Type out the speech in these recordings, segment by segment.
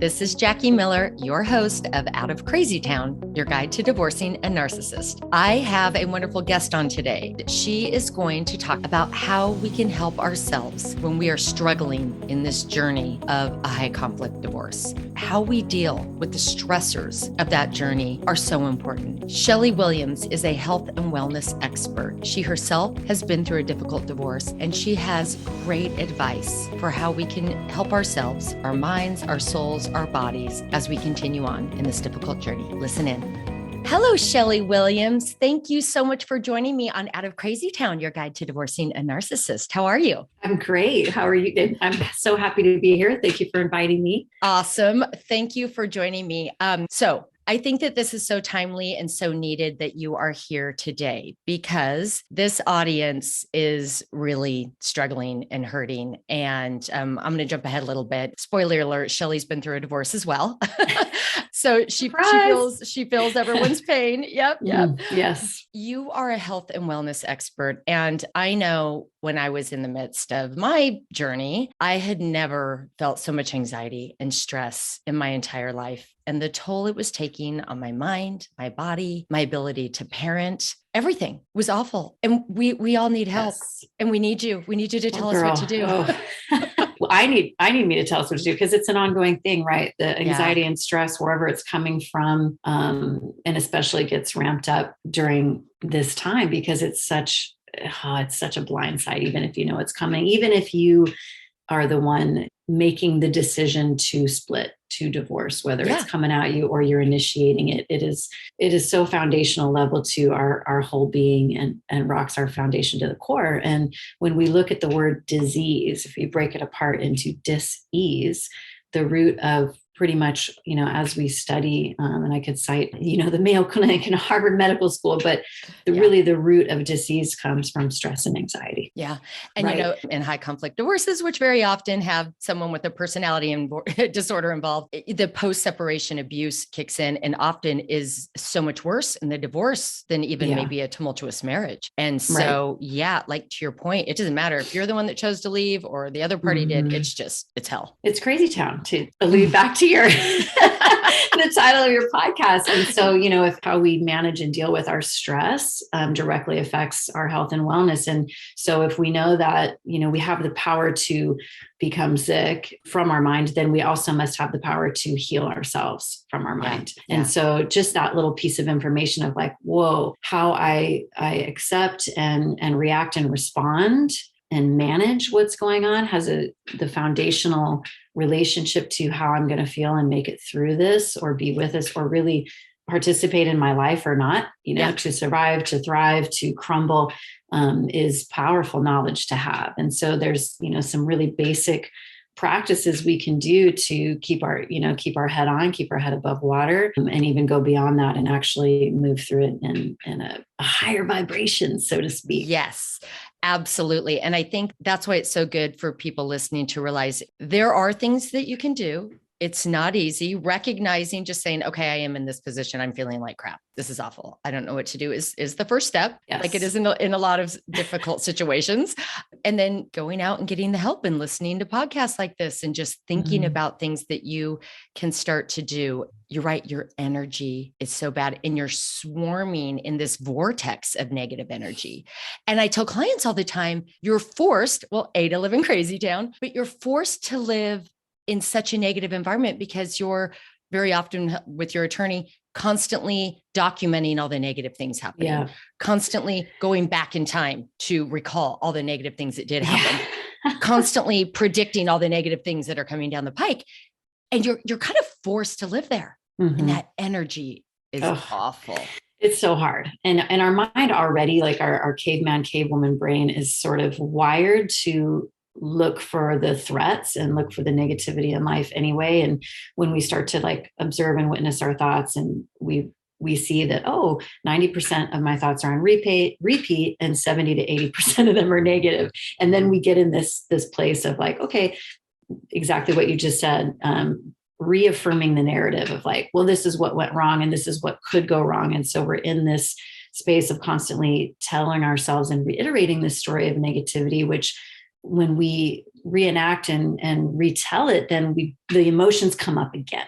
This is Jackie Miller, your host of Out of Crazy Town, your guide to divorcing a narcissist. I have a wonderful guest on today. She is going to talk about how we can help ourselves when we are struggling in this journey of a high conflict divorce. How we deal with the stressors of that journey are so important. Shelley Williams is a health and wellness expert. She herself has been through a difficult divorce, and she has great advice for how we can help ourselves, our minds, our souls, our bodies as we continue on in this difficult journey. Listen in. Hello, Shelley Williams. Thank you so much for joining me on Out of Crazy Town, your guide to divorcing a narcissist. How are you? I'm great. How are you? I'm so happy to be here. Thank you for inviting me. Awesome. Thank you for joining me. So I think that this is so timely and so needed that you are here today, because this audience is really struggling and hurting. And I'm going to jump ahead a little bit. Spoiler alert, Shelley's been through a divorce as well. So she feels everyone's pain. Yep. Yes. You are a health and wellness expert. And I know when I was in the midst of my journey, I had never felt so much anxiety and stress in my entire life. And the toll it was taking on my mind, my body, my ability to parent, everything was awful. And we all need help. Yes. And we need you. We need you to tell us what to do. Well, I need me to tell us what to do, because it's an ongoing thing, right? The anxiety and stress, wherever it's coming from, and especially gets ramped up during this time, because it's such a blind side, even if you know it's coming, even if you are the one making the decision to split, to divorce, whether it's coming at you or you're initiating it. It is so foundational level to our whole being, and rocks our foundation to the core. And when we look at the word disease, if you break it apart into dis-ease, the root of pretty much, as we study, and I could cite, the Mayo Clinic and Harvard Medical School, but really the root of disease comes from stress and anxiety. Yeah. And, in high conflict divorces, which very often have someone with a personality disorder involved, the post-separation abuse kicks in and often is so much worse in the divorce than even maybe a tumultuous marriage. And so, like to your point, it doesn't matter if you're the one that chose to leave or the other party did. It's hell. It's crazy town, to allude back to your the title of your podcast. And so, if how we manage and deal with our stress directly affects our health and wellness. And so if we know that, we have the power to become sick from our mind, then we also must have the power to heal ourselves from our mind. And so just that little piece of information of like, whoa, how I accept and react and respond and manage what's going on has the foundational relationship to how I'm going to feel and make it through this, or be with us, or really participate in my life or not, to survive, to thrive, to crumble, is powerful knowledge to have. And so there's, some really basic practices we can do to keep our head on, keep our head above water, and even go beyond that and actually move through it in a higher vibration, so to speak. Yes. Absolutely. And I think that's why it's so good for people listening to realize there are things that you can do. It's not easy. Recognizing, just saying, okay, I am in this position. I'm feeling like crap. This is awful. I don't know what to do is the first step. Yes. Like it is in a lot of difficult situations. And then going out and getting the help and listening to podcasts like this and just thinking about things that you can start to do. You're right. Your energy is so bad and you're swarming in this vortex of negative energy. And I tell clients all the time, you're forced, to live in crazy town, but you're forced to live in such a negative environment because you're very often with your attorney constantly documenting all the negative things happening, constantly going back in time to recall all the negative things that did happen, constantly predicting all the negative things that are coming down the pike. And you're kind of forced to live there. And that energy is awful. It's so hard. And our mind already, like our caveman, cavewoman brain, is sort of wired to look for the threats and look for the negativity in life anyway. And when we start to like observe and witness our thoughts, and we see that, 90% of my thoughts are on repeat, and 70 to 80% of them are negative. And then we get in this place of like, okay, exactly what you just said, reaffirming the narrative of like, well, this is what went wrong and this is what could go wrong. And so we're in this space of constantly telling ourselves and reiterating this story of negativity, which when we reenact and retell it, then the emotions come up again.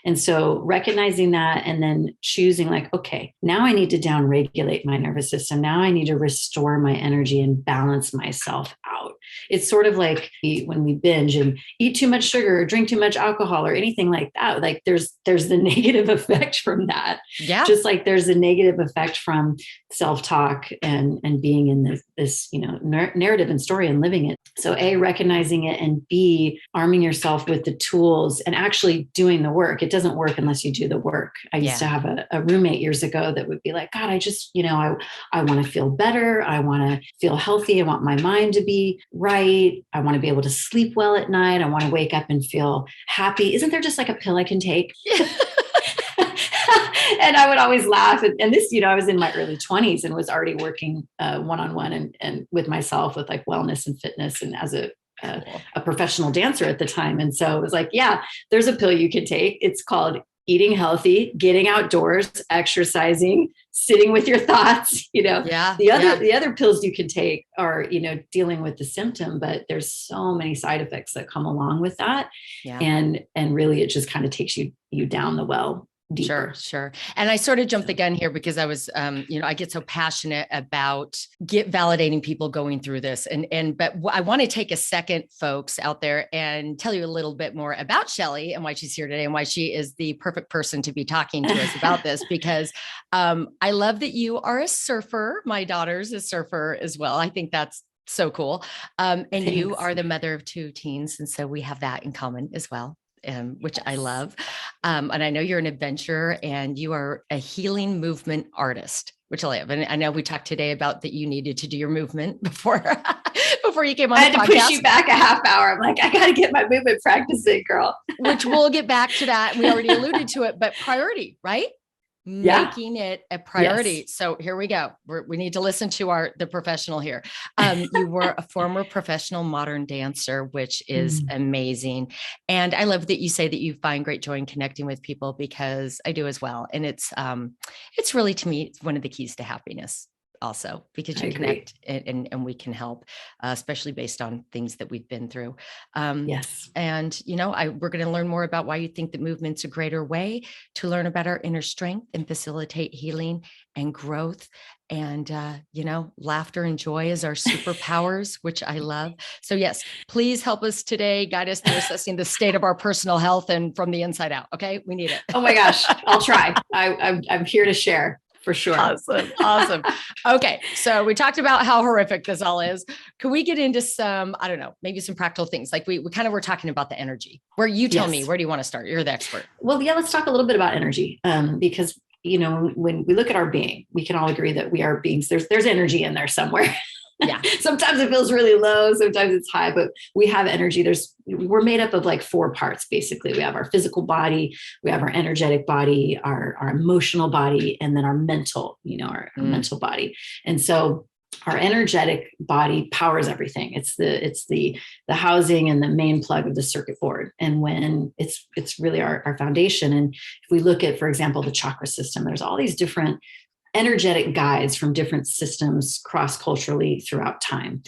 And so recognizing that and then choosing like, okay, now I need to downregulate my nervous system. Now I need to restore my energy and balance myself out. It's sort of like when we binge and eat too much sugar or drink too much alcohol or anything like that. Like there's the negative effect from that. Yeah. Just like there's a negative effect from self-talk and being in this narrative and story and living it. So A, recognizing it, and B, arming yourself with the tools and actually doing the work. It doesn't work unless you do the work. I used to have a roommate years ago that would be like, God, I just, I want to feel better. I want to feel healthy. I want my mind to be right. I want to be able to sleep well at night. I want to wake up and feel happy. Isn't there just like a pill I can take? And I would always laugh. And this, I was in my early 20s and was already working one-on-one and with myself with like wellness and fitness and as a professional dancer at the time. And so it was like, yeah, there's a pill you can take. It's called eating healthy, getting outdoors, exercising, sitting with your thoughts. The other pills you can take are, dealing with the symptom, but there's so many side effects that come along with that. Yeah. And really it just kind of takes you down the well deeper. Sure. And I sort of jumped the gun here because I was, I get so passionate about validating people going through this. But I want to take a second, folks out there, and tell you a little bit more about Shelley and why she's here today and why she is the perfect person to be talking to us about this, because I love that you are a surfer. My daughter's a surfer as well. I think that's so cool. And Thanks. You are the mother of 2 teens. And so we have that in common as well. Which I love. And I know you're an adventurer and you are a healing movement artist, which I love. And I know we talked today about that you needed to do your movement before you came on the podcast. I had to push you back a half hour. I'm like, I got to get my movement practicing, girl. Which we'll get back to that. We already alluded to it, but priority, right? Making it a priority. Yes. So here we go. We need to listen to the professional here. You were a former professional modern dancer, which is amazing. And I love that you say that you find great joy in connecting with people, because I do as well. And it's really, to me, it's one of the keys to happiness also, because you connect and we can help, especially based on things that we've been through. Yes. And, we're going to learn more about why you think that movement's a greater way to learn about our inner strength and facilitate healing and growth. And, laughter and joy is our superpowers, which I love. So yes, please help us today. Guide us through assessing the state of our personal health and from the inside out. Okay. We need it. Oh my gosh. I'll try. I'm here to share. For sure. Awesome. Okay. So we talked about how horrific this all is. Can we get into some, I don't know, maybe some practical things? Like we kind of were talking about the energy, where you tell me, where do you want to start? You're the expert. Well, yeah, let's talk a little bit about energy. Because, when we look at our being, we can all agree that we are beings. There's energy in there somewhere. Yeah. Sometimes it feels really low. Sometimes it's high, but we have energy. We're made up of like 4 parts. Basically, we have our physical body, we have our energetic body, our emotional body, and then our mental, our mental body. And so our energetic body powers everything. It's the housing and the main plug of the circuit board. And when it's really our foundation. And if we look at, for example, the chakra system, there's all these different energetic guides from different systems cross-culturally throughout time.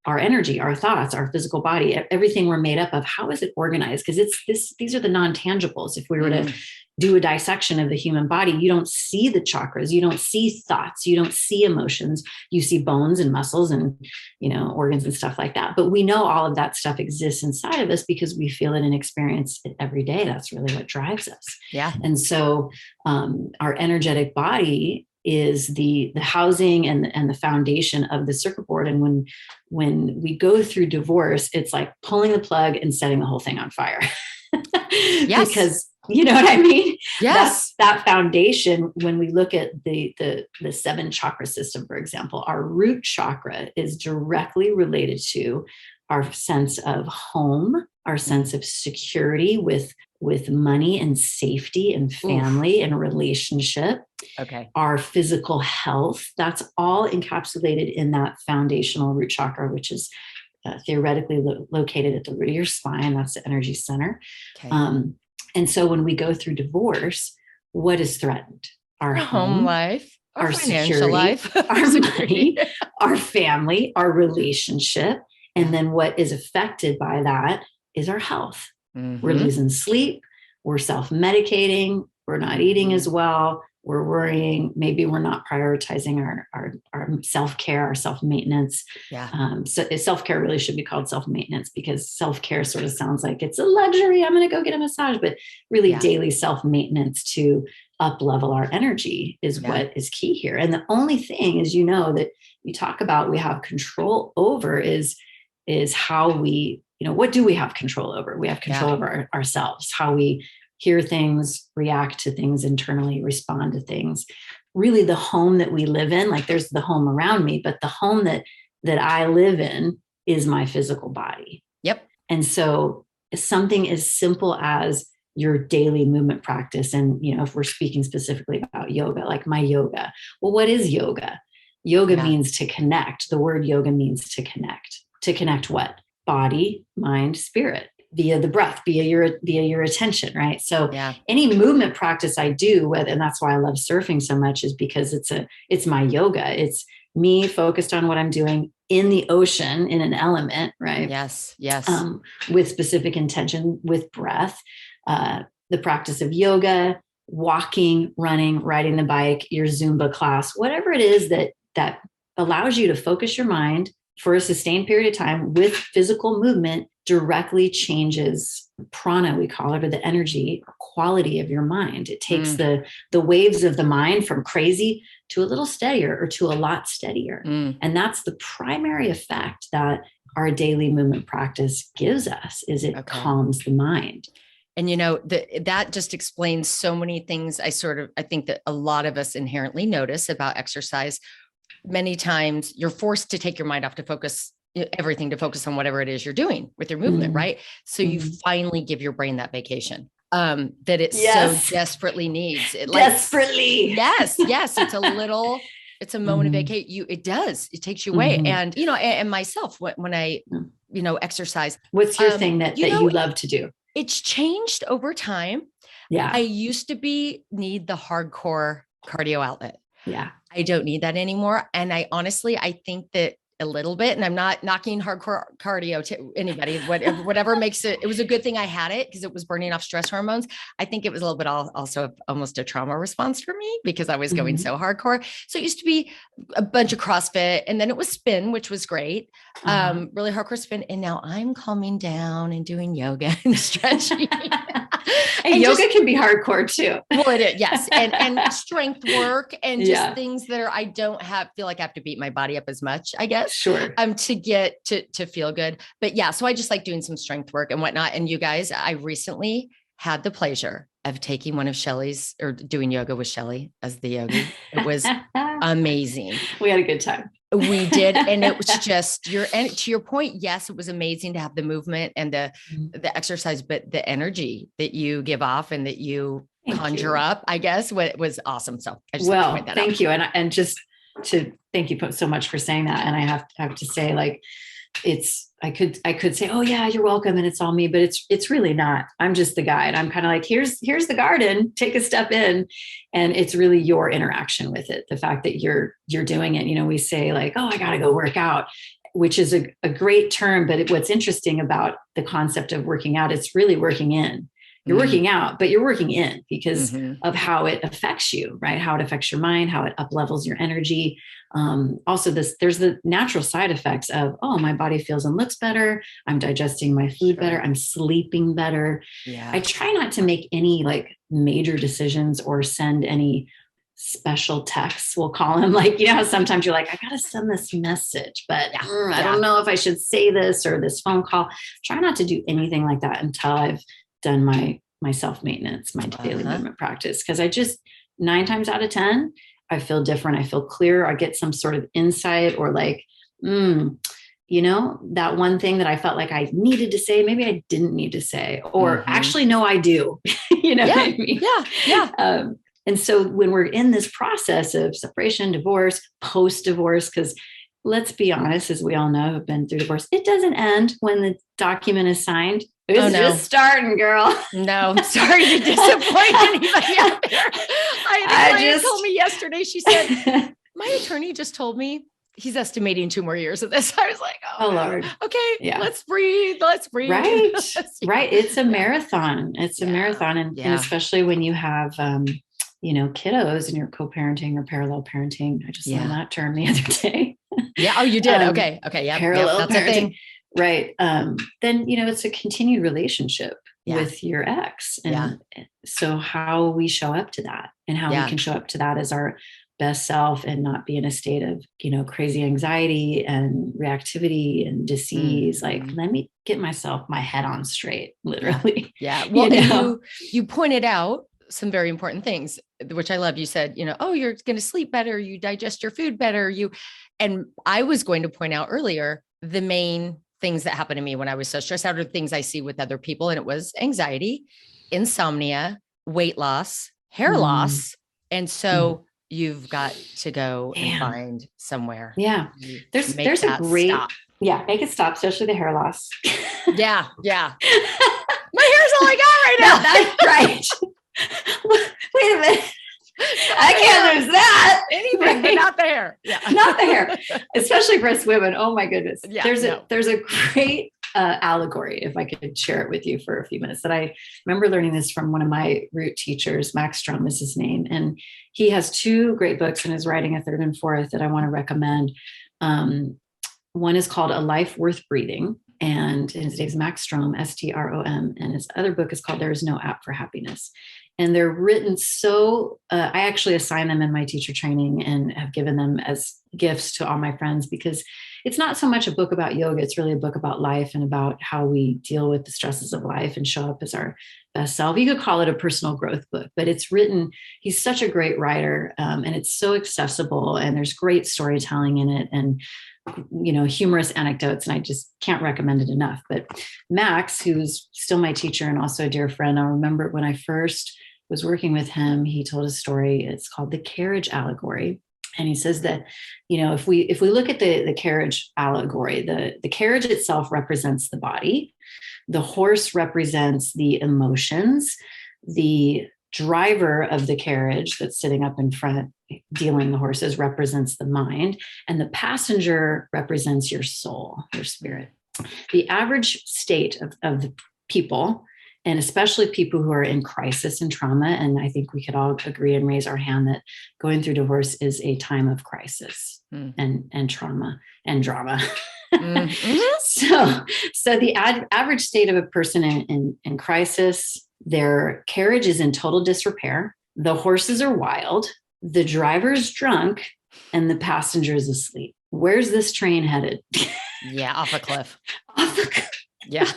Our energy, our thoughts, our physical body, everything we're made up of, how is it organized? Because these are the non-tangibles. If we were to do a dissection of the human body, you don't see the chakras, you don't see thoughts, you don't see emotions, you see bones and muscles and, organs and stuff like that. But we know all of that stuff exists inside of us because we feel it and experience it every day. That's really what drives us. Yeah. And so our energetic body is the housing and the foundation of the circuit board. And when we go through divorce, it's like pulling the plug and setting the whole thing on fire. Yes. Because you know what I mean? Yes. That foundation, when we look at the 7 chakra system, for example, our root chakra is directly related to our sense of home, our sense of security with money and safety and family and relationship. Okay. Our physical health, that's all encapsulated in that foundational root chakra, which is theoretically located at the root of your spine. That's the energy center. Okay. And so when we go through divorce, what is threatened? Our home life, our financial security, life, our money, our family, our relationship, And then what is affected by that is our health. We're losing sleep. We're self-medicating. We're not eating as well. We're worrying. Maybe we're not prioritizing our self-care, our self-maintenance. So self-care really should be called self-maintenance, because self-care sort of sounds like it's a luxury. I'm going to go get a massage, but really daily self-maintenance to up level our energy is what is key here. And the only thing is, that you talk about we have control over is how we, what do we have control over? We have control over ourselves, how we hear things, react to things internally, respond to things. Really the home that we live in, like there's the home around me, but the home that I live in is my physical body. Yep. And so something as simple as your daily movement practice. And, if we're speaking specifically about yoga, like my yoga, well, what is yoga? Yoga means to connect. The word yoga means to connect. To connect what? Body, mind, spirit, via the breath, via your attention, right? So any movement practice I do, and that's why I love surfing so much, is because it's my yoga. It's me focused on what I'm doing in the ocean, in an element, right? Yes. With specific intention, with breath, the practice of yoga, walking, running, riding the bike, your Zumba class, whatever it is that allows you to focus your mind for a sustained period of time with physical movement directly changes prana, we call it, or the energy or quality of your mind. It takes the waves of the mind from crazy to a little steadier or to a lot steadier. And that's the primary effect that our daily movement practice gives us, is it calms the mind. And, that just explains so many things. I think that a lot of us inherently notice about exercise. Many times you're forced to take your mind off to focus on whatever it is you're doing with your movement, right? So you finally give your brain that vacation that it so desperately needs. It desperately. Yes. It's a moment of vacate. It takes you away. And, and myself, when I, exercise. What's your thing that you love to do? It's changed over time. Yeah. I used to need the hardcore cardio outlet. Yeah. I don't need that anymore. And I think that a little bit, and I'm not knocking hardcore cardio to anybody, whatever makes it was a good thing I had it, because it was burning off stress hormones. I think it was a little bit also almost a trauma response for me, because I was going so hardcore. So it used to be a bunch of CrossFit, and then it was spin, which was great. Really hardcore spin. And now I'm calming down and doing yoga and stretching. And yoga can be hardcore too. Well, it is, yes. And strength work and just things that I don't feel like I have to beat my body up as much, I guess. Sure. To get to feel good. But so I just like doing some strength work and whatnot. And you guys, I recently had the pleasure of taking one of Shelley's, or doing yoga with Shelley as the yogi. It was amazing. We had a good time. We did. And it was just and to your point, yes, it was amazing to have the movement and the exercise, but the energy that you give off and that you conjure up, I guess, was awesome. So I just have to point that out. Thank you. And just to thank you so much for saying that. And I have to say, like, I could say, oh yeah, you're welcome, and it's all me, but it's really not. I'm just the guide. I'm kind of like, here's the garden, take a step in. And it's really your interaction with it. The fact that you're doing it, we say like, oh, I got to go work out, which is a great term. But what's interesting about the concept of working out, it's really working in. You're working out, but you're working in because of how it affects you, right? How it affects your mind, how it up levels your energy. Also there's the natural side effects of, oh, my body feels and looks better. I'm digesting my food better. I'm sleeping better. Yeah. I try not to make any like major decisions or send any special texts, we'll call them, like, sometimes you're like, I got to send this message, but I don't know if I should say this or this phone call. Try not to do anything like that until I've done my self-maintenance, my daily movement practice. Cause I just 9 times out of 10, I feel different. I feel clearer. I get some sort of insight or like, that one thing that I felt like I needed to say, maybe I didn't need to say, or actually, no, I do, what I mean? Yeah. And so when we're in this process of separation, divorce, post-divorce, because let's be honest, as we all know, have been through divorce, it doesn't end when the document is signed. It's just starting, girl. No, sorry to disappoint anybody out there. I had a client told me yesterday, she said, my attorney just told me he's estimating 2 more years of this. I was like, oh Lord. Okay, Yeah. let's breathe. Right. Yeah. Right. It's a marathon. It's a marathon. And especially when you have, kiddos and you're co-parenting or parallel parenting. I just learned that term the other day. Yeah. Oh, you did. Okay. Yeah. Parallel That's parenting. a thing. Right. Then, it's a continued relationship with your ex. And so how we show up to that and how we can show up to that as our best self and not be in a state of, crazy anxiety and reactivity and disease. Like, let me get my head on straight, literally. Yeah. Well, you pointed out some very important things, which I love. You said, oh, you're going to sleep better. You digest your food better. And I was going to point out earlier, the main things that happened to me when I was so stressed out are things I see with other people. And it was anxiety, insomnia, weight loss, hair loss. And so you've got to go and find somewhere. Yeah. There's a great, stop. Make it stop, especially the hair loss. Yeah. My hair's all I got right now. That's right. Wait a minute. I can't lose that. Anything, but not the hair. Yeah. Not the hair, especially for us women. Oh my goodness. Yeah, there's a great allegory, if I could share it with you for a few minutes, that I remember learning this from one of my root teachers. Max Strum is his name. And he has 2 great books and is writing a 3rd and 4th that I want to recommend. One is called A Life Worth Breathing. And his name is Max Strom, Strom. And his other book is called There Is No App for Happiness. And they're written so, I actually assign them in my teacher training and have given them as gifts to all my friends, because it's not so much a book about yoga. It's really a book about life and about how we deal with the stresses of life and show up as our best self. You could call it a personal growth book, but it's written, he's such a great writer, and it's so accessible, and there's great storytelling in it, and humorous anecdotes, and I just can't recommend it enough. But Max, who's still my teacher and also a dear friend, I remember when I first was working with him, he told a story. It's called the carriage allegory. And he says that, if we look at the carriage allegory, the carriage itself represents the body. The horse represents the emotions. The driver of the carriage that's sitting up in front, dealing the horses, represents the mind. And the passenger represents your soul, your spirit. The average state of the people, and especially people who are in crisis and trauma, and I think we could all agree and raise our hand that going through divorce is a time of crisis and trauma and drama. So the average state of a person in crisis, their carriage is in total disrepair. The horses are wild. The driver's drunk, and the passenger is asleep. Where's this train headed? Yeah, off a cliff. Off a cliff. Yeah.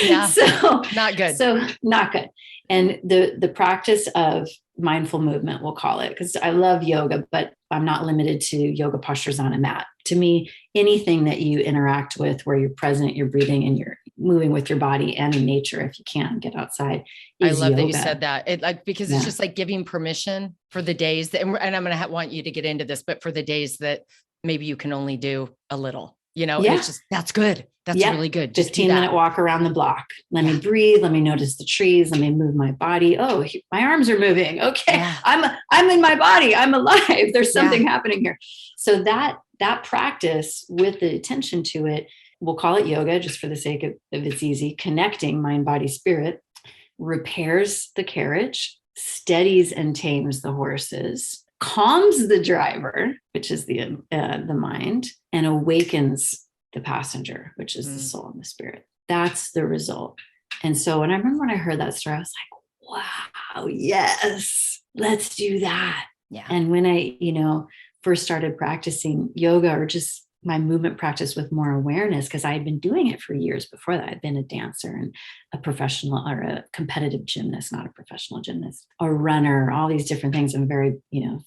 Yeah. So not good. So not good. And the practice of mindful movement, we'll call it, because I love yoga, but I'm not limited to yoga postures on a mat. To me, anything that you interact with where you're present, you're breathing, and you're moving with your body and in nature, if you can get outside. I love yoga. that you said that. Because it's just like giving permission for the days that, and I'm going to want you to get into this, but for the days that maybe you can only do a little, it's just, that's good. That's really good. 15-minute walk around the block. Let me breathe. Let me notice the trees. Let me move my body. Oh, my arms are moving. Okay. Yeah. I'm in my body. I'm alive. There's something happening here. So that practice with the attention to it, we'll call it yoga just for the sake of it's easy, connecting mind, body, spirit, repairs the carriage, steadies and tames the horses, calms the driver, which is the mind, and awakens the passenger, which is the soul and the spirit. That's the result. And so when I heard that story, I was like, wow, yes, let's do that. Yeah. And when I, first started practicing yoga, or just my movement practice with more awareness, because I had been doing it for years before that. I'd been a dancer and a professional or a competitive gymnast, not a professional gymnast, a runner, all these different things. I'm a very,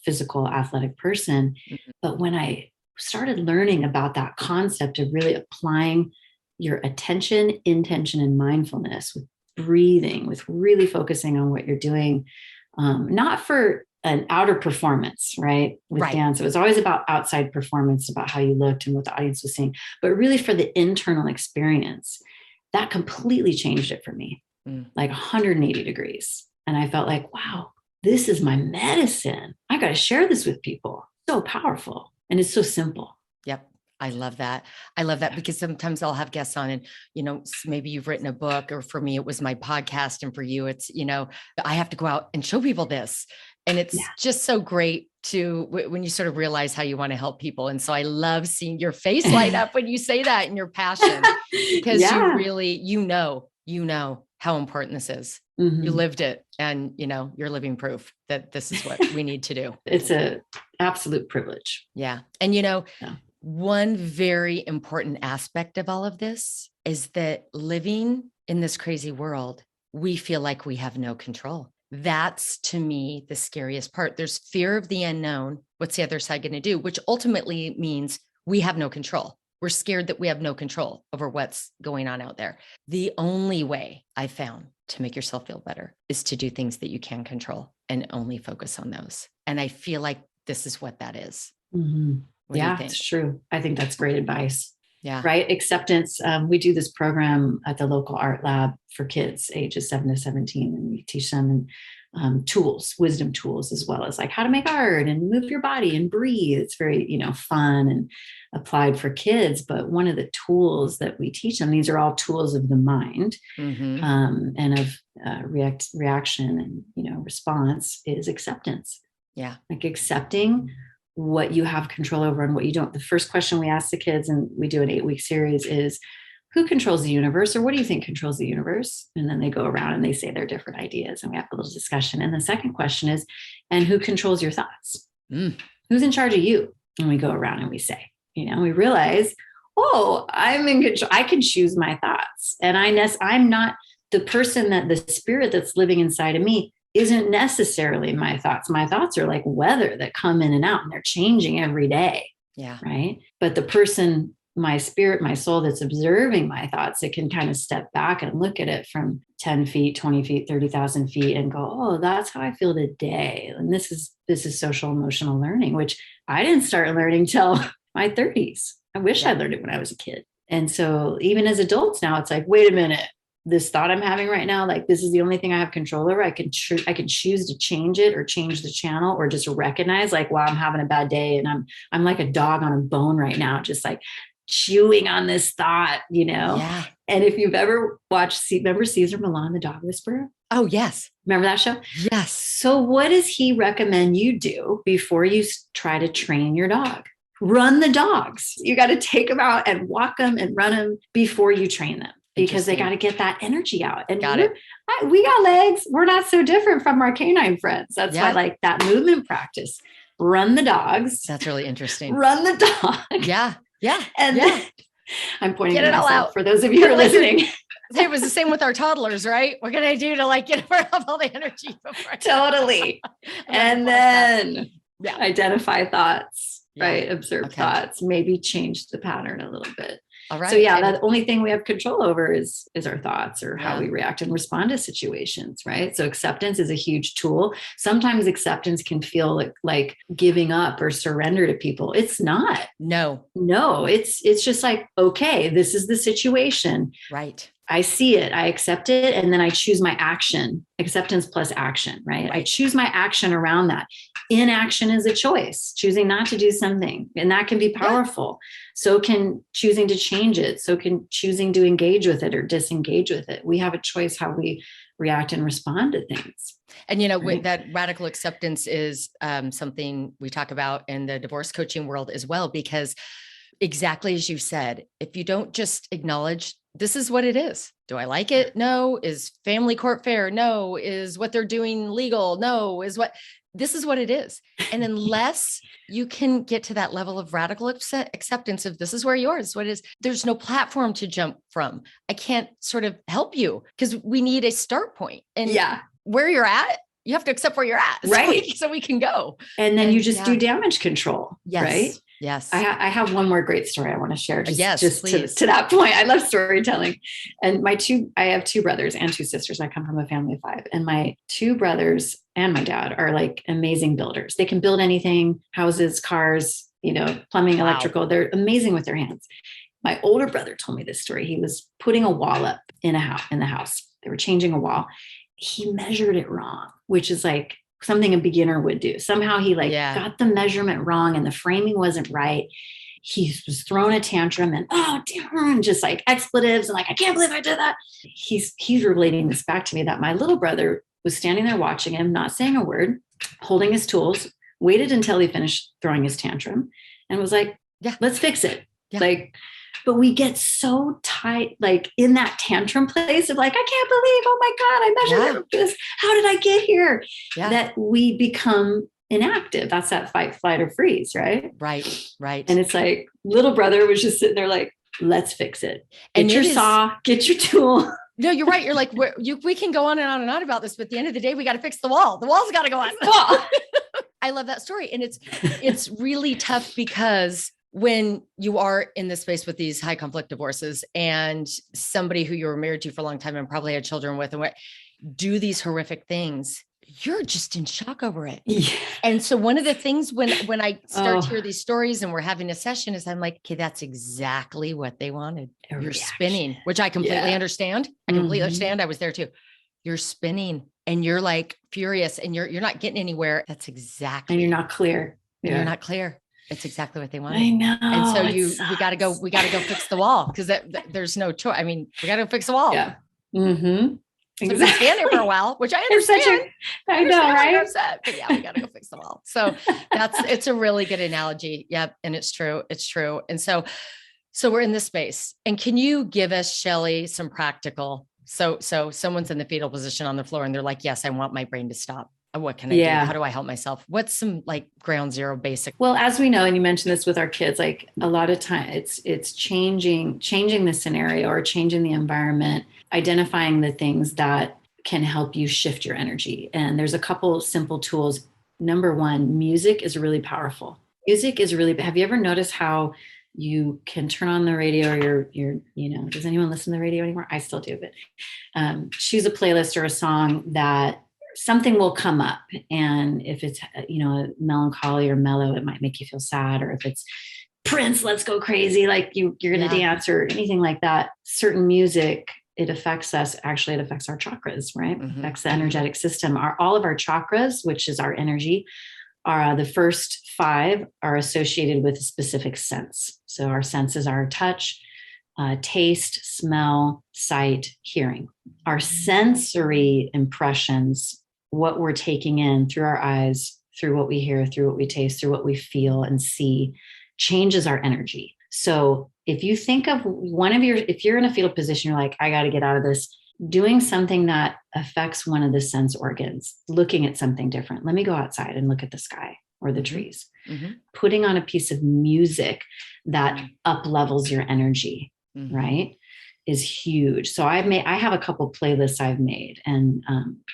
physical, athletic person. Mm-hmm. But when I started learning about that concept of really applying your attention, intention, and mindfulness with breathing, with really focusing on what you're doing, not for an outer performance, right? With dance, it was always about outside performance, about how you looked and what the audience was seeing, but really for the internal experience. That completely changed it for me, like 180 degrees. And I felt like, wow, this is my medicine. I got to share this with people. So powerful. And it's so simple. Yep. I love that. I love that because sometimes I'll have guests on and, maybe you've written a book, or for me, it was my podcast. And for you, it's, I have to go out and show people this. And it's just so great when you sort of realize how you want to help people. And so I love seeing your face light up when you say that and your passion, because you really, how important this is. Mm-hmm. You lived it, and, you're living proof that this is what we need to do. It's an absolute privilege. Yeah. And, one very important aspect of all of this is that living in this crazy world, we feel like we have no control. That's, to me, the scariest part. There's fear of the unknown. What's the other side going to do? Which ultimately means we have no control. We're scared that we have no control over what's going on out there. The only way I found to make yourself feel better is to do things that you can control and only focus on those. And I feel like this is what that is. Mm-hmm. Yeah, it's true. I think that's great advice. Yeah. Right. Acceptance. We do this program at the local art lab for kids ages 7 to 17, and we teach them tools, wisdom tools, as well as like how to make art and move your body and breathe. It's very, fun and applied for kids. But one of the tools that we teach them, these are all tools of the mind, mm-hmm. And of reaction and, response, is acceptance. Yeah. Like accepting what you have control over and what you don't. The first question we ask the kids, and we do an 8-week series, is who controls the universe, or what do you think controls the universe? And then they go around and they say their different ideas, and we have a little discussion. And the second question is, and who controls your thoughts? Who's in charge of you? And we go around and we say, we realize, I'm in control. I can choose my thoughts. And I'm not the person, that the spirit that's living inside of me isn't necessarily my thoughts. My thoughts are like weather that come in and out, and they're changing every day. Yeah. Right. But the person, my spirit, my soul that's observing my thoughts, it can kind of step back and look at it from 10 feet, 20 feet, 30,000 feet and go, that's how I feel today. And this is social emotional learning, which I didn't start learning till my 30s. I wish I learned it when I was a kid. And so even as adults now, it's like, wait a minute. This thought I'm having right now, like this is the only thing I have control over. I can choose to change it, or change the channel, or just recognize like, wow, I'm having a bad day, and I'm like a dog on a bone right now, just like chewing on this thought, Yeah. And if you've ever remember Caesar Milan, the dog whisperer? Oh, yes. Remember that show? Yes. So what does he recommend you do before you try to train your dog? Run the dogs. You got to take them out and walk them and run them before you train them. Because they got to get that energy out. And we got legs. We're not so different from our canine friends. That's why, like, that movement practice, run the dogs. That's really interesting. Run the dog. Yeah. Yeah. And then I'm pointing get at it all myself out for those of you who are listening. It was the same with our toddlers, right? What can I do to like get all the energy before? Totally. And then identify thoughts, right? Observe thoughts, maybe change the pattern a little bit. All right. So the only thing we have control over is our thoughts, or how we react and respond to situations, right? So acceptance is a huge tool. Sometimes acceptance can feel like giving up or surrender to people. It's not. No, it's just like, okay, this is the situation. Right. I see it, I accept it, and then I choose my action. Acceptance plus action, right? I choose my action around that. Inaction is a choice, choosing not to do something, and that can be powerful. So can choosing to change it. So can choosing to engage with it or disengage with it. We have a choice how we react and respond to things. And, with that radical acceptance is something we talk about in the divorce coaching world as well, because exactly as you said, if you don't just acknowledge this is what it is. Do I like it? No. Is family court fair? No. Is what they're doing legal? No. This is what it is. And unless you can get to that level of radical acceptance of this is where yours, what it is, there's no platform to jump from. I can't sort of help you because we need a start point. And where you're at, you have to accept where you're at. Right. So we can go. And then you just do damage control. Yes. Right. Yes. I have one more great story I want to share. Just to that point. I love storytelling. And I have 2 brothers and 2 sisters. I come from a family of 5. And my 2 brothers and my dad are like amazing builders. They can build anything, houses, cars, plumbing, electrical. They're amazing with their hands. My older brother told me this story. He was putting a wall up in the house. They were changing a wall. He measured it wrong, which is like something a beginner would do. Somehow he Yeah. got the measurement wrong and the framing wasn't right. He was throwing a tantrum and, oh, damn, just like expletives and like, I can't believe I did that. He's relating this back to me that my little brother was standing there watching him, not saying a word, holding his tools, waited until he finished throwing his tantrum and was like, yeah, let's fix it. Yeah. Like, but we get so tight, like in that tantrum place of like, I can't believe, oh my God, I measured this. How did I get here? Yeah. That we become inactive. That's that fight, flight, or freeze, right? Right. And it's like little brother was just sitting there like, let's fix it. Get your saw, get your tool. No, you're right. You're like, we can go on and on and on about this, but at the end of the day, we got to fix the wall. The wall's got to go on. I love that story. And it's really tough because when you are in this space with these high conflict divorces and somebody who you were married to for a long time and probably had children with and do these horrific things, you're just in shock over it. Yeah. And so one of the things when I start to hear these stories and we're having a session is I'm like, okay, that's exactly what they wanted. You're spinning, which I completely understand. I completely understand. I was there too. You're spinning and you're like furious and you're not getting anywhere. That's exactly. And you're not clear. Yeah. You're not clear. It's exactly what they wanted. I know. And so we got to go fix the wall because there's no choice. I mean, we got to fix the wall. Yeah. Mm-hmm. So we stand there for a while, which I understand. I know, right? Upset, but yeah, we got to go fix the wall. So it's a really good analogy. Yep. And it's true. It's true. And so we're in this space. And can you give us, Shelley, some practical, so someone's in the fetal position on the floor and they're like, yes, I want my brain to stop. What can I do? How do I help myself? What's some like ground zero basic? Well, as we know, and you mentioned this with our kids, like a lot of time it's changing the scenario or changing the environment, identifying the things that can help you shift your energy. And there's a couple simple tools. Number one, music is really powerful. Music is really, have you ever noticed how you can turn on the radio or does anyone listen to the radio anymore? I still do, but choose a playlist or a song that something will come up. And if it's, melancholy or mellow, it might make you feel sad. Or if it's Prince, let's go crazy. Like you're going to dance or anything like that. Certain music, it affects us. Actually, it affects our chakras, right? Mm-hmm. It affects the energetic system. All of our chakras, which is our energy, are the first 5 are associated with a specific sense. So our senses are touch, taste, smell, sight, hearing. Our sensory impressions, what we're taking in through our eyes, through what we hear, through what we taste, through what we feel and see, changes our energy. So if you think of if you're in a fetal position, you're like, I got to get out of this, doing something that affects one of the sense organs, looking at something different. Let me go outside and look at the sky or the trees. Mm-hmm. Putting on a piece of music that up levels your energy, right, is huge. So I have a couple playlists I've made, and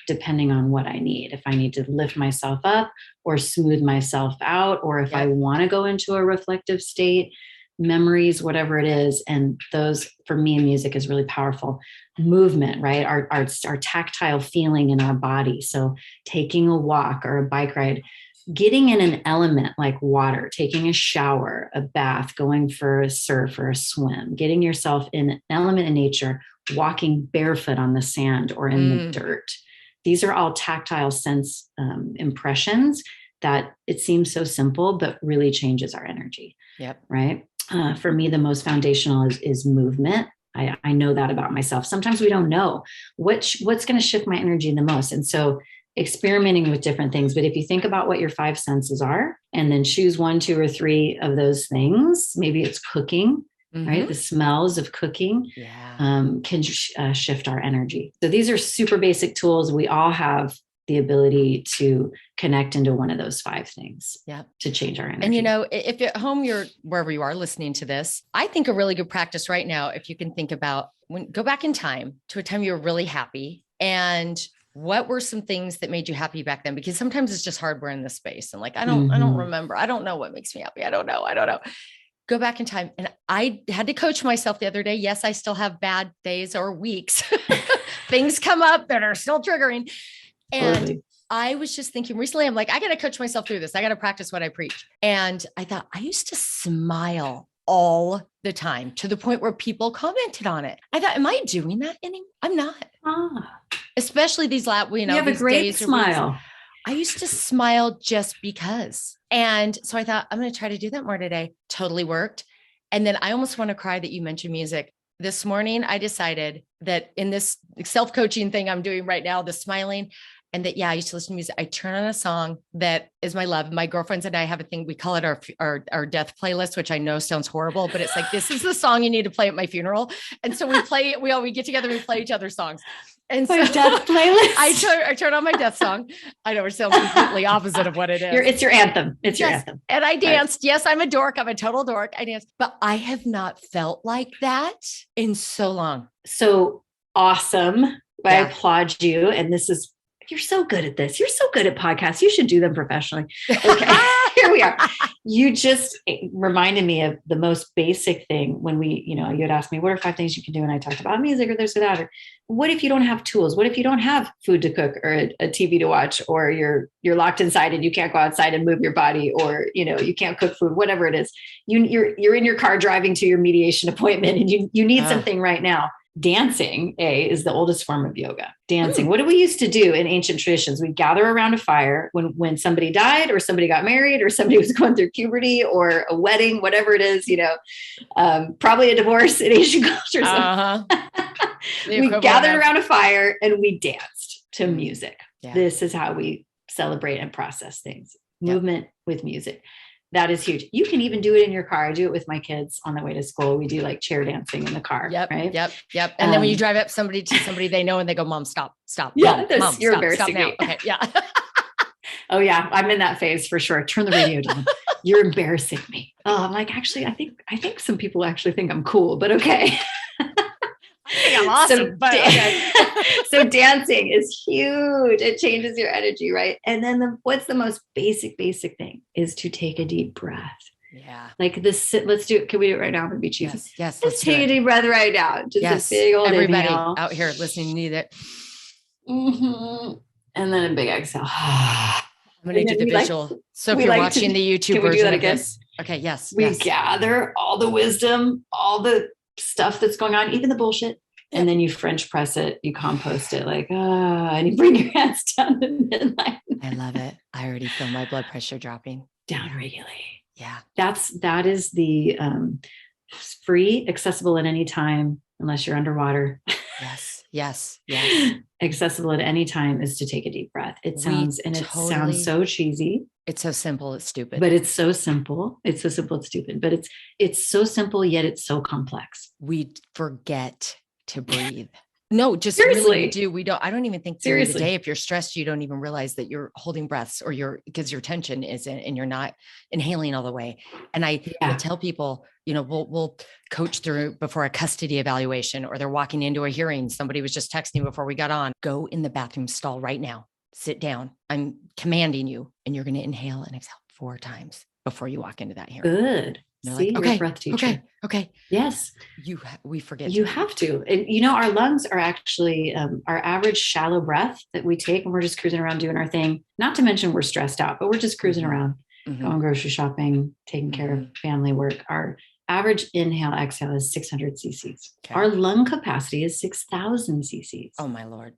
depending on what I need, if I need to lift myself up or smooth myself out, or if I want to go into a reflective state, memories, whatever it is. And those, for me, music is really powerful. Movement, right? Our tactile feeling in our body. So taking a walk or a bike ride, getting in an element like water, taking a shower, a bath, going for a surf or a swim, getting yourself in an element in nature, walking barefoot on the sand or in the dirt. These are all tactile sense impressions that it seems so simple, but really changes our energy. Yep. Right. For me, the most foundational is movement. I know that about myself. Sometimes we don't know what's going to shift my energy the most. And so experimenting with different things. But if you think about what your 5 senses are and then choose 1, 2, or 3 of those things, maybe it's cooking, right? The smells of cooking can shift our energy. So these are super basic tools. We all have the ability to connect into one of those 5 things to change our energy. And, if at home, you're wherever you are listening to this, I think a really good practice right now, if you can think about go back in time to a time you were really happy, and what were some things that made you happy back then? Because sometimes it's just hard. We're in this space and like, I don't remember. I don't know what makes me happy. I don't know. Go back in time. And I had to coach myself the other day. Yes, I still have bad days or weeks. Things come up that are still triggering. And I was just thinking recently, I'm like, I got to coach myself through this. I got to practice what I preach. And I thought I used to smile all the time to the point where people commented on it. I thought, am I doing that anymore? I'm not. Especially these you have a great smile. I used to smile just because. And so I thought, I'm going to try to do that more today. Totally worked. And then I almost want to cry that you mentioned music. This morning, I decided that in this self-coaching thing I'm doing right now, the smiling, and that, I used to listen to music. I turn on a song that is my love. My girlfriends and I have a thing. We call it our death playlist, which I know sounds horrible, but it's like, this is the song you need to play at my funeral. And so we play it. We get together, we play each other's songs. And so death playlist. I turn on my death song. I know it sounds completely opposite of what it is. It's your anthem. It's your anthem. And I danced. Right. Yes, I'm a dork. I'm a total dork. I danced, but I have not felt like that in so long. So awesome. I applaud you. And you're so good at this. You're so good at podcasts. You should do them professionally. Okay. Here we are. You just reminded me of the most basic thing when you had asked me, what are 5 things you can do? And I talked about music or this or that, or what if you don't have tools? What if you don't have food to cook or a TV to watch, or you're locked inside and you can't go outside and move your body, or, you can't cook food, whatever it is. You're in your car driving to your mediation appointment and you need something right now. Dancing, is the oldest form of yoga. Dancing. What do we used to do in ancient traditions? We'd gather around a fire when somebody died, or somebody got married, or somebody was going through puberty, or a wedding, whatever it is, probably a divorce in Asian cultures. We gathered around a fire and we danced to music. Yeah. This is how we celebrate and process things. Movement with music. That is huge. You can even do it in your car. I do it with my kids on the way to school. We do like chair dancing in the car. Yep. Right. Yep. And then when you drive up to somebody they know and they go, Mom, stop. Yeah. Mom, you're stop embarrassing now. me. Okay. Yeah. Oh yeah. I'm in that phase for sure. Turn the radio down. You're embarrassing me. Oh, I'm like, actually, I think some people actually think I'm cool, but okay. I think I'm awesome, but okay. So dancing is huge. It changes your energy, right? And then what's the most basic thing is to take a deep breath. Yeah. Like this, let's do it. Can we do it right now? I'm going to be cheesy. Yes. Let's take a deep breath right now. Just a big old everybody inhale. Out here listening need it. Mm-hmm. And then a big exhale. I'm going to do the visual. So if you're watching the YouTube version of this. Okay. Yes. We gather all the wisdom, all the stuff that's going on, even the bullshit. And then you French press it, you compost it and you bring your hands down to midline. I love it. I already feel my blood pressure dropping. Down regularly. Yeah. That is the free, accessible at any time, unless you're underwater. Yes. Accessible at any time is to take a deep breath. It sounds so cheesy. It's so simple, it's stupid. But it's so simple. It's so simple, it's stupid. But it's so simple, yet it's so complex. We forget to breathe. No, just Seriously. Really do. I don't even think during the day, if you're stressed, you don't even realize that you're holding breaths because your tension isn't, and you're not inhaling all the way. And I will tell people, we'll coach through before a custody evaluation, or they're walking into a hearing. Somebody was just texting before we got on, go in the bathroom stall right now, sit down. I'm commanding you, and you're going to inhale and exhale 4 times before you walk into that hearing. Good. See, you're a breath teacher. Okay. Yes. We forget. You have to. And our lungs are actually our average shallow breath that we take when we're just cruising around doing our thing. Not to mention we're stressed out, but we're just cruising around, going grocery shopping, taking care of family work. Our average inhale, exhale is 600 cc's. Okay. Our lung capacity is 6,000 cc's. Oh my Lord.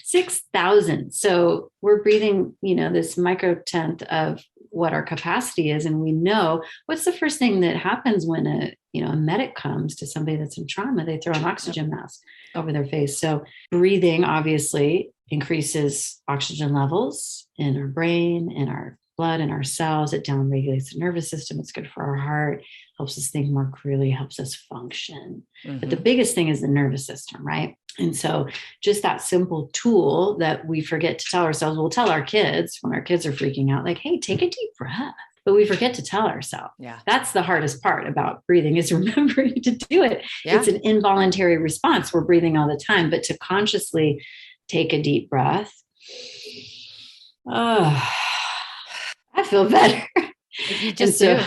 6,000. So we're breathing, this micro tenth of what our capacity is. And we know what's the first thing that happens when a medic comes to somebody that's in trauma. They throw an oxygen mask over their face. So breathing obviously increases oxygen levels in our brain, in our blood, in our cells. It downregulates the nervous system. It's good for our heart, helps us think more clearly, helps us function. But the biggest thing is the nervous system, right? And so just that simple tool that we forget to tell ourselves, we'll tell our kids when our kids are freaking out, like, hey, take a deep breath. But we forget to tell ourselves. Yeah. That's the hardest part about breathing, is remembering to do it. Yeah. It's an involuntary response. We're breathing all the time, but to consciously take a deep breath. Oh, I feel better. You just do.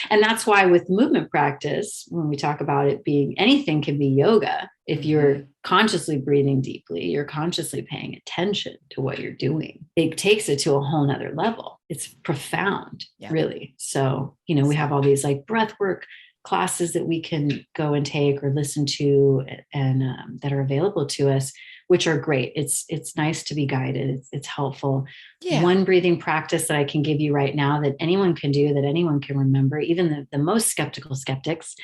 And that's why with movement practice, when we talk about it being anything can be yoga, if you're consciously breathing deeply, you're consciously paying attention to what you're doing. It takes it to a whole nother level. It's profound, really. So, we have all these like breath work classes that we can go and take or listen to and that are available to us. which are great. It's nice to be guided. It's helpful. Yeah. One breathing practice that I can give you right now that anyone can do, that anyone can remember, even the most skeptical skeptics,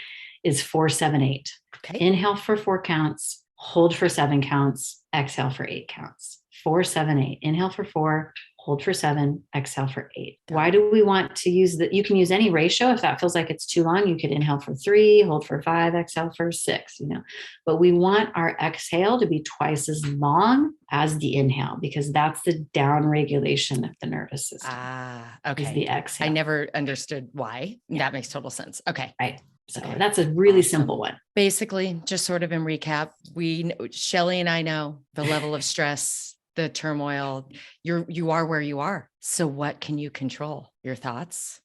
is 4-7-8. Okay. Inhale for 4 counts, hold for 7 counts, exhale for 8 counts. 4-7-8. Inhale for 4, hold for 7, exhale for 8. Why do we want to use that? You can use any ratio. If that feels like it's too long, you could inhale for 3, hold for 5, exhale for 6, but we want our exhale to be twice as long as the inhale, because that's the down regulation of the nervous system. Okay. Is the exhale. I never understood why. Yeah. That makes total sense. Okay. Right. So that's a really simple one. Basically, just sort of in recap, Shelley and I know the level of stress, the turmoil. You are where you are. So what can you control? Your thoughts,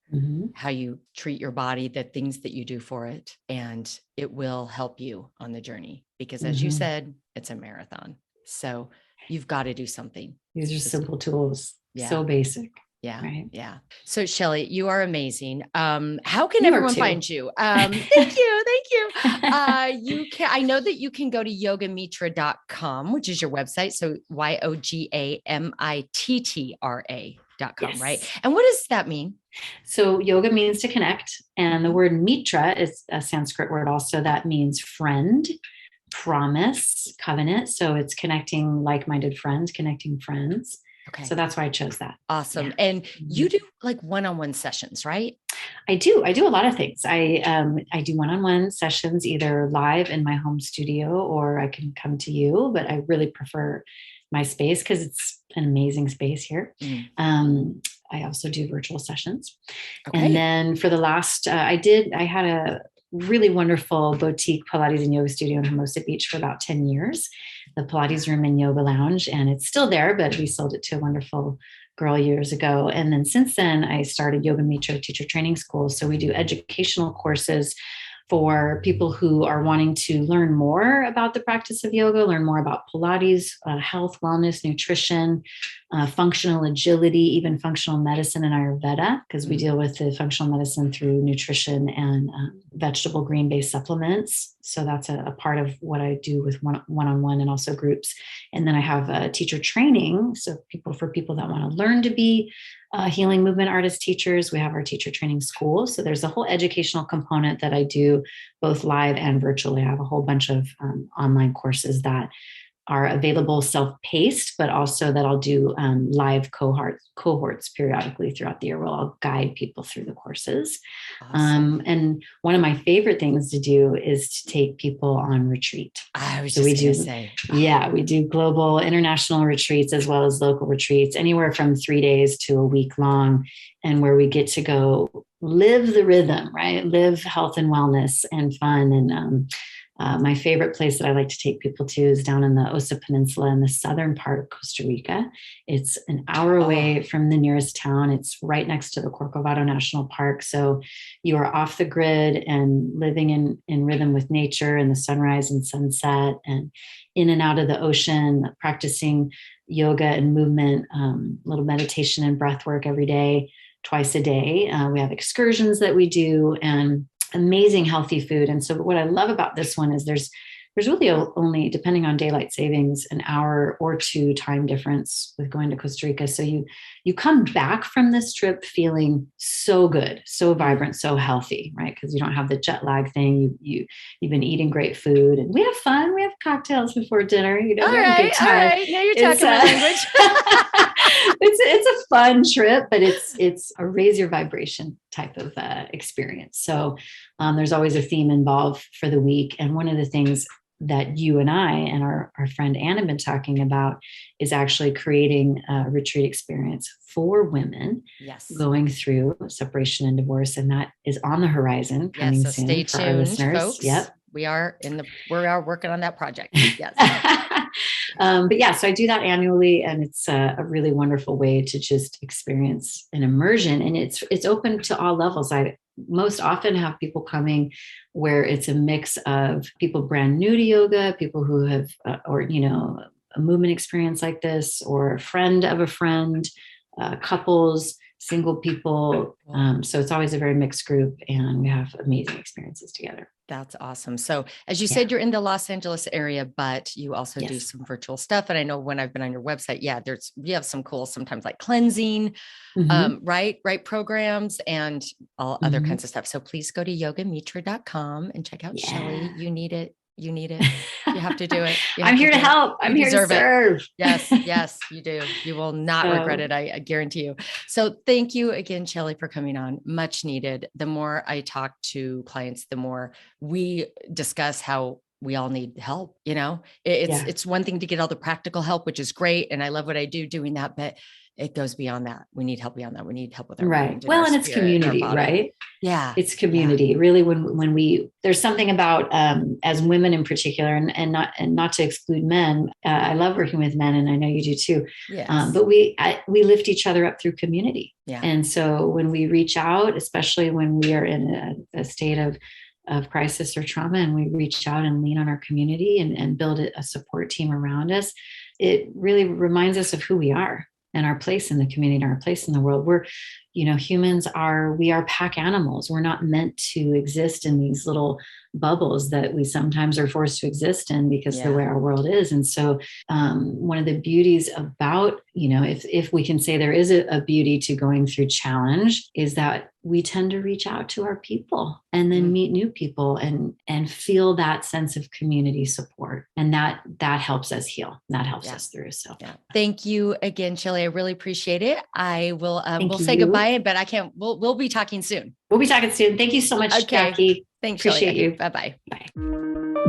how you treat your body, the things that you do for it, and it will help you on the journey. Because as you said, it's a marathon. So you've got to do something. These are simple tools. Yeah. So basic. Yeah. Right. Yeah. So Shelley, you are amazing. How can everyone find you? Thank you. Thank you. I know that you can go to yogamitra.com, which is your website. So yogamitra.com, Yes. right? And what does that mean? So yoga means to connect. And the word mitra is a Sanskrit word also that means friend, promise, covenant. So it's connecting like-minded friends, connecting friends. Okay. So that's why I chose that. Awesome. Yeah. And you do like one-on-one sessions, right? I do a lot of things. I do one-on-one sessions, either live in my home studio, or I can come to you, but I really prefer my space because it's an amazing space here. I also do virtual sessions. Okay. And then for the last, I had a really wonderful boutique Pilates and yoga studio in Hermosa Beach for about 10 years, the Pilates Room and Yoga Lounge. And it's still there, but we sold it to a wonderful girl years ago. And then since then, I started Yoga Mitra Teacher Training School. So we do educational courses for people who are wanting to learn more about the practice of yoga, learn more about Pilates, health, wellness, nutrition, functional agility, even functional medicine and Ayurveda, because we deal with the functional medicine through nutrition and vegetable green-based supplements. So that's a part of what I do with one-on-one and also groups. And then I have teacher training. So for people that want to learn to be healing movement artist teachers, we have our teacher training school. So there's a whole educational component that I do both live and virtually. I have a whole bunch of online courses that are available self-paced, but also that I'll do live cohorts periodically throughout the year where I'll guide people through the courses. Awesome. And one of my favorite things to do is to take people on retreat. I was just going to say. Yeah, we do global international retreats as well as local retreats, anywhere from 3 days to a week long, and where we get to go live the rhythm, right? Live health and wellness and fun. And my favorite place that I like to take people to is down in the Osa Peninsula in the southern part of Costa Rica. It's an hour away from the nearest town. It's right next to the Corcovado National Park. So you are off the grid and living in rhythm with nature and the sunrise and sunset and in and out of the ocean, practicing yoga and movement, little meditation and breath work every day, twice a day. We have excursions that we do and amazing healthy food. And so what I love about this one is there's really only, depending on daylight savings, an hour or two time difference with going to Costa Rica. So you come back from this trip feeling so good, so vibrant, so healthy, right? Because you don't have the jet lag thing. You've been eating great food, and we have fun. We have cocktails before dinner. All right. Now you're talking my language. It's a fun trip, but it's a raise your vibration type of experience. So there's always a theme involved for the week. And one of the things that you and I and our friend Anne have been talking about is actually creating a retreat experience for women going through separation and divorce. And that is on the horizon coming soon. Stay for tuned, our listeners. folks. Yep. We are working on that project. Yes. But yeah, so I do that annually, and it's a really wonderful way to just experience an immersion, and it's open to all levels. I most often have people coming where it's a mix of people brand new to yoga, people who have, a movement experience like this, or a friend of a friend, couples, single people. So it's always a very mixed group, and we have amazing experiences together. That's awesome. So as you said, you're in the Los Angeles area, but you also do some virtual stuff. And I know when I've been on your website, you have some cool, sometimes like cleansing, right programs and all other kinds of stuff. So please go to yogamitra.com and check out Shelley. You need it. You need it. You have to do it. I'm here to help. I'm here to serve. Yes, you do. You will not regret it. I guarantee you. So thank you again, Shelley, for coming on. Much needed. The more I talk to clients, the more we discuss how we all need help. It's one thing to get all the practical help, which is great. And I love what I do doing that, but it goes beyond that. We need help beyond that. We need help with our mind. Well, and it's community, right? Yeah. It's community. Really, when there's something about, as women in particular, and not to exclude men, I love working with men, and I know you do too. Yes. But we lift each other up through community. Yeah. And so when we reach out, especially when we are in a state of crisis or trauma, and we reach out and lean on our community and build a support team around us, it really reminds us of who we are and our place in the community, and our place in the world. We're, humans we are pack animals. We're not meant to exist in these little bubbles that we sometimes are forced to exist in because of the way our world is. And so one of the beauties about, if we can say there is a beauty to going through challenge, is that we tend to reach out to our people and then meet new people and feel that sense of community support. And that helps us heal. That helps us through. So thank you again, Shelley. I really appreciate it. I will, we'll say goodbye, but we'll be talking soon. We'll be talking soon. Thank you so much, Jackie. Thanks, Appreciate Shelley. you. Bye-bye. Bye.